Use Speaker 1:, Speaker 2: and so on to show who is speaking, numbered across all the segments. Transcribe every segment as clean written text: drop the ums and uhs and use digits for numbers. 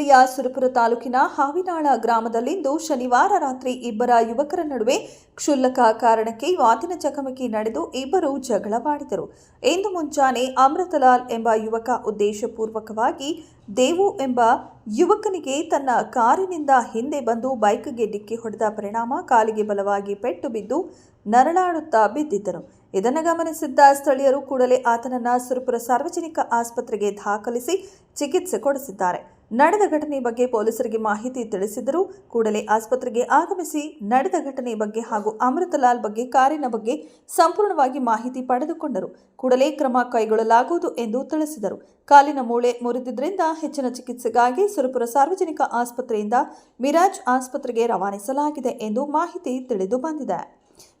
Speaker 1: ಜಿಲ್ಲೆಯ ಸುರಪುರ ತಾಲೂಕಿನ ಹಾವಿನಾಳ ಗ್ರಾಮದಲ್ಲಿಂದು ಶನಿವಾರ ರಾತ್ರಿ ಇಬ್ಬರ ಯುವಕರ ನಡುವೆ ಕ್ಷುಲ್ಲಕ ಕಾರಣಕ್ಕೆ ಮಾತಿನ ಚಕಮಕಿ ನಡೆದು ಇಬ್ಬರು ಜಗಳವಾಡಿದರು. ಇಂದು ಮುಂಜಾನೆ ಅಮೃತಲಾಲ್ ಎಂಬ ಯುವಕ ಉದ್ದೇಶಪೂರ್ವಕವಾಗಿ ದೇವು ಎಂಬ ಯುವಕನಿಗೆ ತನ್ನ ಕಾರಿನಿಂದ ಹಿಂದೆ ಬಂದು ಬೈಕ್ಗೆ ಡಿಕ್ಕಿ ಹೊಡೆದ ಪರಿಣಾಮ ಕಾಲಿಗೆ ಬಲವಾಗಿ ಪೆಟ್ಟು ಬಿದ್ದು ನರಳಾಡುತ್ತಾ ಬಿದ್ದಿದ್ದನು. ಇದನ್ನು ಗಮನಿಸಿದ್ದ ಸ್ಥಳೀಯರು ಕೂಡಲೇ ಆತನನ್ನು ಸುರಪುರ ಸಾರ್ವಜನಿಕ ಆಸ್ಪತ್ರೆಗೆ ದಾಖಲಿಸಿ ಚಿಕಿತ್ಸೆ ಕೊಡಿಸಿದ್ದಾರೆ. ನಡೆದ ಘಟನೆ ಬಗ್ಗೆ ಪೊಲೀಸರಿಗೆ ಮಾಹಿತಿ ತಿಳಿಸಿದರೂ ಕೂಡಲೇ ಆಸ್ಪತ್ರೆಗೆ ಆಗಮಿಸಿ ನಡೆದ ಘಟನೆ ಬಗ್ಗೆ ಹಾಗೂ ಅಮೃತಲಾಲ್ ಬಗ್ಗೆ ಕಾರಿನ ಬಗ್ಗೆ ಸಂಪೂರ್ಣವಾಗಿ ಮಾಹಿತಿ ಪಡೆದುಕೊಂಡರು. ಕೂಡಲೇ ಕ್ರಮ ಕೈಗೊಳ್ಳಲಾಗುವುದು ಎಂದು ತಿಳಿಸಿದರು. ಕಾಲಿನ ಮೂಳೆ ಮುರಿದಿದ್ದರಿಂದ ಹೆಚ್ಚಿನ ಚಿಕಿತ್ಸೆಗಾಗಿ ಸುರಪುರ ಸಾರ್ವಜನಿಕ ಆಸ್ಪತ್ರೆಯಿಂದ ಮಿರಾಜ್ ಆಸ್ಪತ್ರೆಗೆ ರವಾನಿಸಲಾಗಿದೆ ಎಂದು ಮಾಹಿತಿ ತಿಳಿದು ಬಂದಿದೆ.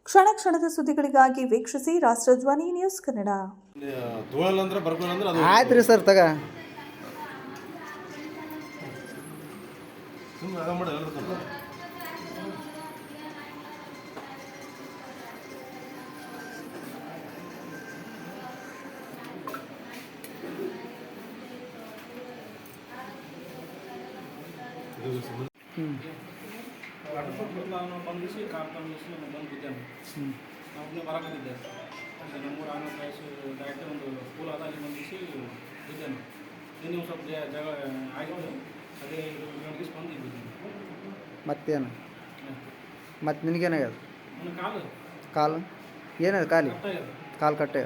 Speaker 1: ಕ್ಷಣ ಕ್ಷಣದ ಸುದ್ದಿಗಳಿಗಾಗಿ ವೀಕ್ಷಿಸಿ ರಾಷ್ಟ್ರಧ್ವನಿ ನ್ಯೂಸ್ ಕನ್ನಡ.
Speaker 2: ಆಯ್ತು ಸರ್ ತಗ
Speaker 3: ನಾನು ಬಂದಿಸಿ ಕಾರ್ ತಂದಿಸಿ ಬಂದು ಬಿದ್ದೇನೆ. ನಾವು ಬರಕತ್ತಿದ್ದೆ ನಮ್ಮೂರು ಆನಂದ ವಯಸ್ಸು ಡೈರೆಕ್ಟ್ ಒಂದು ಸ್ಕೂಲ್ ಆದ ಅಲ್ಲಿ ಬಂದಿಸಿ ಬಿದ್ದೇನೆ. ನೀವು ಸ್ವಲ್ಪ ಜಗಳ ಆಗಿತ್ತು, ಅದೇ ಗಂಟೆಗೆ ಬಂದು ಬಿದ್ದೇನೆ.
Speaker 2: ಮತ್ತೇನು ಮತ್ತೆ ನಿನಗೇನಾಗ್ಯದ?
Speaker 3: ನನ್ನ ಕಾಲು
Speaker 2: ಕಾಲು ಏನಾಯ್ತು? ಕಾಲು
Speaker 3: ಕಟ್ಟಾಗ್ಯದ.
Speaker 2: ಕಾಲು ಕಟ್ಟೆ